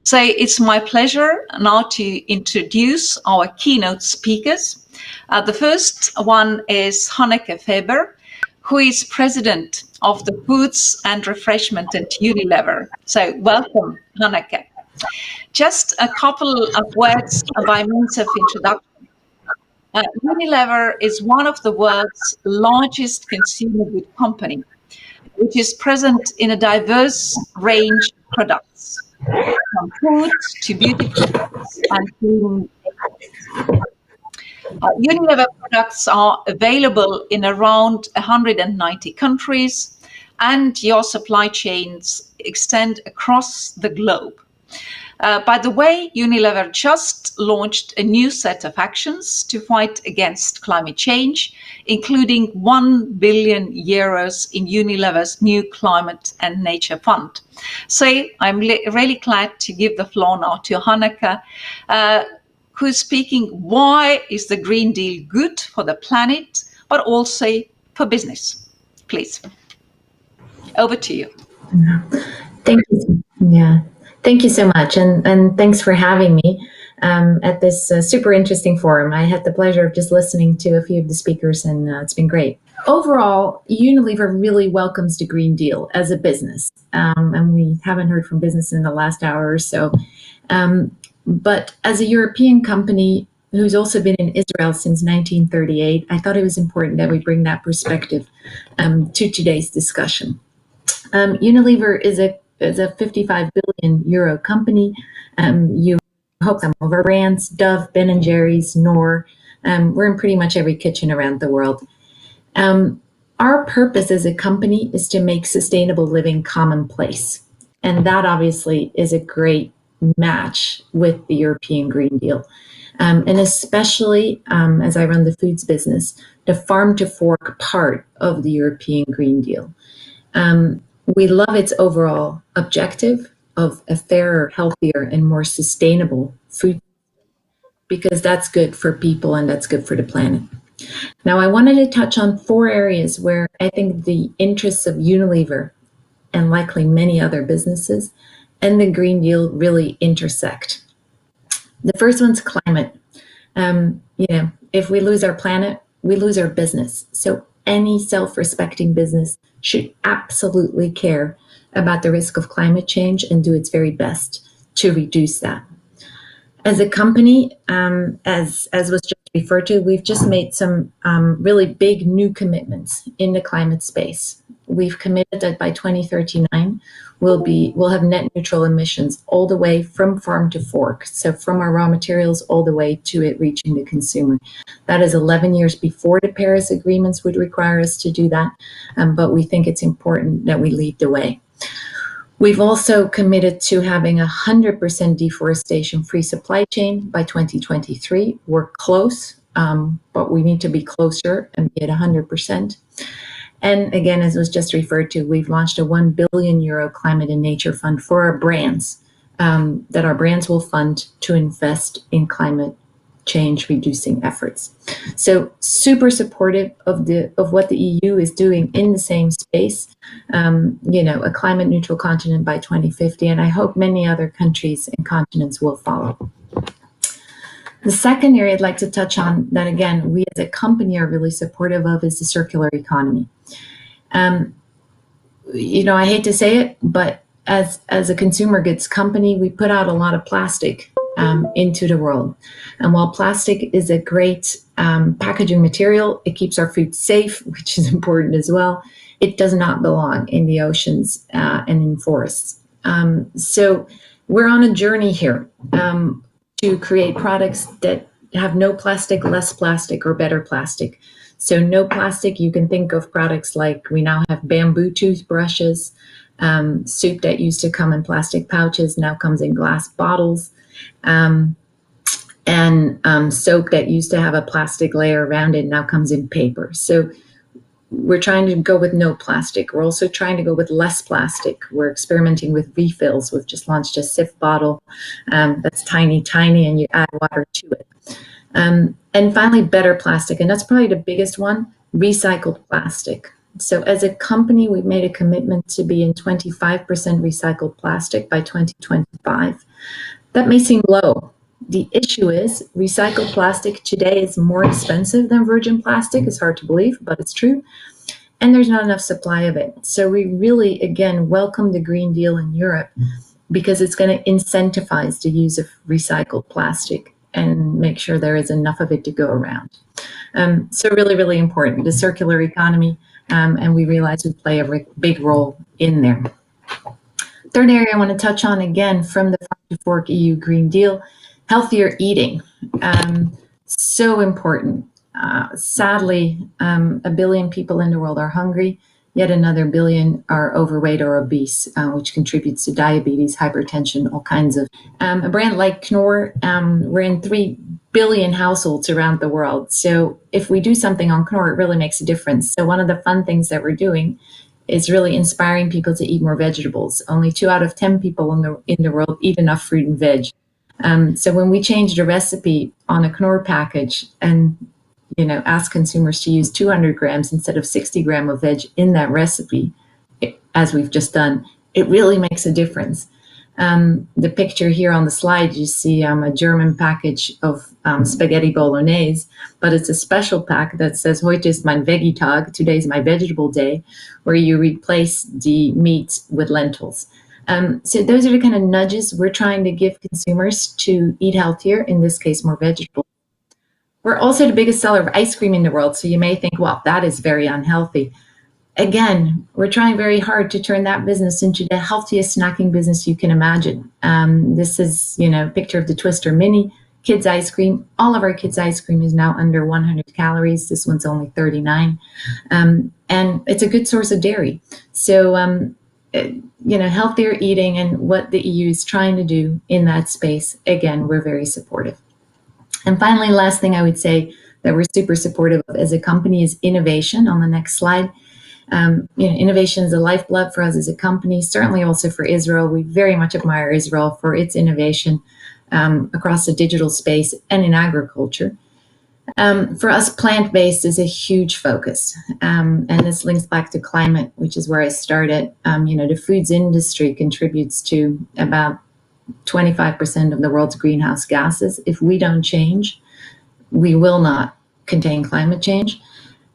So it's my pleasure now to introduce our keynote speakers. The first one is Hanneke FABER, who is president of the Foods and Refreshment at UNILEVER. So welcome, Hanneke. Just a couple of words by means of introduction. UNILEVER is one of the world's largest consumer goods company, which is present in a diverse range of products, from food to beauty products and cleaning. UNILEVER products are available in around 190 countries, and your supply chains extend across the globe. By the way, UNILEVER just launched a new set of actions to fight against climate change, including 1 billion euros in UNILEVER's new Climate and Nature Fund. So I'm really glad to give the floor now to Hanneke, who's speaking why is the Green Deal good for the planet, but also for business. Please, over to you. Thank you. Yeah. Thank you so much, and thanks for having me at this super interesting forum. I had the pleasure of just listening to a few of the speakers, and it's been great. Overall, UNILEVER really welcomes the Green Deal as a business, and we haven't heard from business in the last hour or so. But as a European company who's also been in Israel since 1938, I thought it was important that we bring that perspective to today's discussion. UNILEVER is a 55 billion euro company. You hope some of our brands, Dove, Ben & Jerry's, Knorr, we're in pretty much every kitchen around the world. Our purpose as a company is to make sustainable living commonplace. And that obviously is a great match with the European Green Deal. And especially as I run the foods business, the farm to fork part of the European Green Deal. We love its overall objective of a fairer, healthier, and more sustainable food, because that's good for people and that's good for the planet. Now, I wanted to touch on 4 areas where I think the interests of UNILEVER and likely many other businesses and the Green Deal really intersect. The first one's climate. If we lose our planet, we lose our business. So any self-respecting business should absolutely care about the risk of climate change and do its very best to reduce that. As a company, as was just referred to, we've just made some really big new commitments in the climate space. We've committed that by 2039, we'll have net neutral emissions all the way from farm to fork. So from our raw materials all the way to it reaching the consumer. That is 11 years before the Paris agreements would require us to do that. But we think it's important that we lead the way. We've also committed to having 100% deforestation-free supply chain by 2023. We're close, but we need to be closer and be at 100%. And again, as was just referred to, we've launched a 1 billion euro climate and nature fund for our brands, that our brands will fund to invest in climate change reducing efforts. So super supportive of what the EU is doing in the same space, a climate neutral continent by 2050, and I hope many other countries and continents will follow. The second area I'd like to touch on that, again, we as a company are really supportive of is the circular economy. I hate to say it, but as a consumer goods company, we put out a lot of plastic into the world. And while plastic is a great packaging material, it keeps our food safe, which is important as well. It does not belong in the oceans and in forests. So we're on a journey here to create products that have no plastic, less plastic, or better plastic. So no plastic, you can think of products like we now have bamboo toothbrushes, soup that used to come in plastic pouches now comes in glass bottles, and soap that used to have a plastic layer around it now comes in paper. So we're trying to go with no plastic. We're also trying to go with less plastic. We're experimenting with refills. We've just launched a Cif bottle that's tiny, and you add water to it. And finally, better plastic, and that's probably the biggest one, recycled plastic. So as a company, we've made a commitment to be in 25% recycled plastic by 2025. That may seem low. The issue is recycled plastic today is more expensive than virgin plastic. It's hard to believe, but it's true. And there's not enough supply of it. So we really, again, welcome the Green Deal in Europe because it's going to incentivize the use of recycled plastic and make sure there is enough of it to go around. So really, really important, the circular economy, and we realize we play a big role in there. Third area I want to touch on, again, from the Farm to Fork EU Green Deal, healthier eating. So important. Sadly, 1 billion people in the world are hungry, yet another billion are overweight or obese, which contributes to diabetes, hypertension, all kinds of. A brand like Knorr, we're in 3 billion households around the world. So if we do something on Knorr, it really makes a difference. So one of the fun things that we're doing is really inspiring people to eat more vegetables. Only 2 out of 10 people in the world eat enough fruit and veg. So when we change the recipe on a Knorr package and ask consumers to use 200 grams instead of 60 grams of veg in that recipe, as we've just done, it really makes a difference. The picture here on the slide, you see a German package of spaghetti bolognese, but it's a special pack that says, heute ist mein Veggie-Tag, today's my vegetable day, where you replace the meat with lentils. So those are the kind of nudges we're trying to give consumers to eat healthier, in this case, more vegetables. We're also the biggest seller of ice cream in the world, so you may think, well, that is very unhealthy. Again, we're trying very hard to turn that business into the healthiest snacking business you can imagine. This is, a picture of the Twister Mini, kids ice cream. All of our kids ice cream is now under 100 calories. This one's only 39. And it's a good source of dairy. So, healthier eating and what the EU is trying to do in that space, again, we're very supportive. And finally, last thing I would say that we're super supportive of as a company is innovation. On the next slide. Innovation is a lifeblood for us as a company, certainly also for Israel. We very much admire Israel for its innovation across the digital space and in agriculture. For us, plant-based is a huge focus, and this links back to climate, which is where I started. The foods industry contributes to about 25% of the world's greenhouse gases. If we don't change, we will not contain climate change.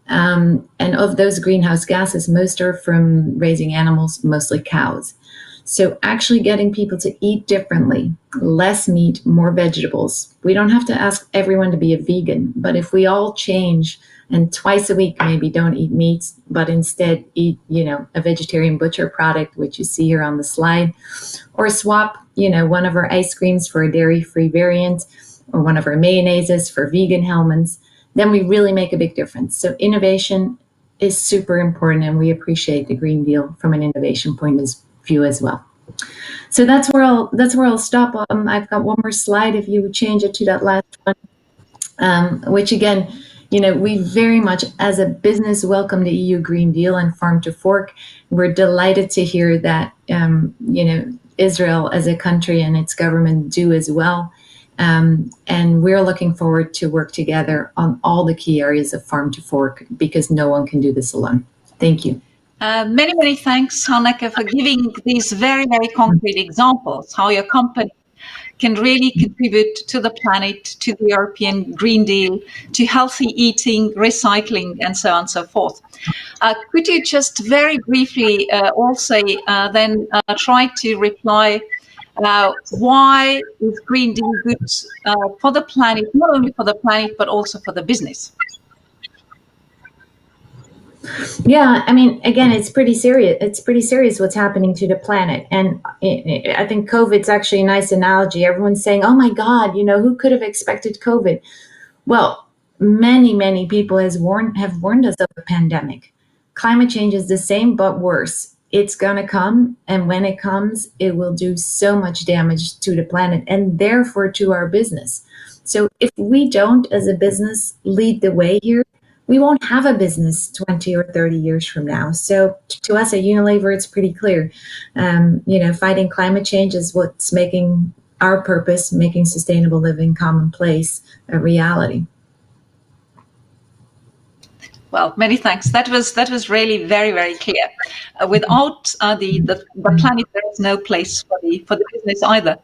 And of those greenhouse gases, most are from raising animals, mostly cows. So actually getting people to eat differently, less meat, more vegetables. We don't have to ask everyone to be a vegan, but if we all change and twice a week maybe don't eat meat, but instead eat, a vegetarian butcher product, which you see here on the slide, or swap, one of our ice creams for a dairy-free variant, or one of our mayonnaises for vegan Hellmann's, then we really make a big difference. So innovation is super important, and we appreciate the Green Deal from an innovation point of view as well. So that's where I'll stop. I've got one more slide if you would change it to that last one, which again, we very much as a business welcome the EU Green Deal and Farm to Fork. We're delighted to hear that, Israel as a country and its government do as well. And we're looking forward to work together on all the key areas of Farm to Fork because no one can do this alone. Thank you. Many, many thanks, Hanneke, for giving these very, very concrete examples, how your company can really contribute to the planet, to the European Green Deal, to healthy eating, recycling, and so on and so forth. Could you just very briefly also then try to reply why is Green Deal good for the planet, not only for the planet, but also for the business? Yeah, I mean, again, it's pretty serious. It's pretty serious what's happening to the planet. And I think COVID's actually a nice analogy. Everyone's saying, oh my God, who could have expected COVID? Well, many, many people have warned us of a pandemic. Climate change is the same, but worse. It's going to come. And when it comes, it will do so much damage to the planet and therefore to our business. So if we don't, as a business, lead the way here, we won't have a business 20 or 30 years from now. So to us at Unilever, it's pretty clear. Fighting climate change is what's making our purpose, making sustainable living commonplace, a reality. Well, many thanks. That was really very, very clear. Without the planet, there is no place for the business either.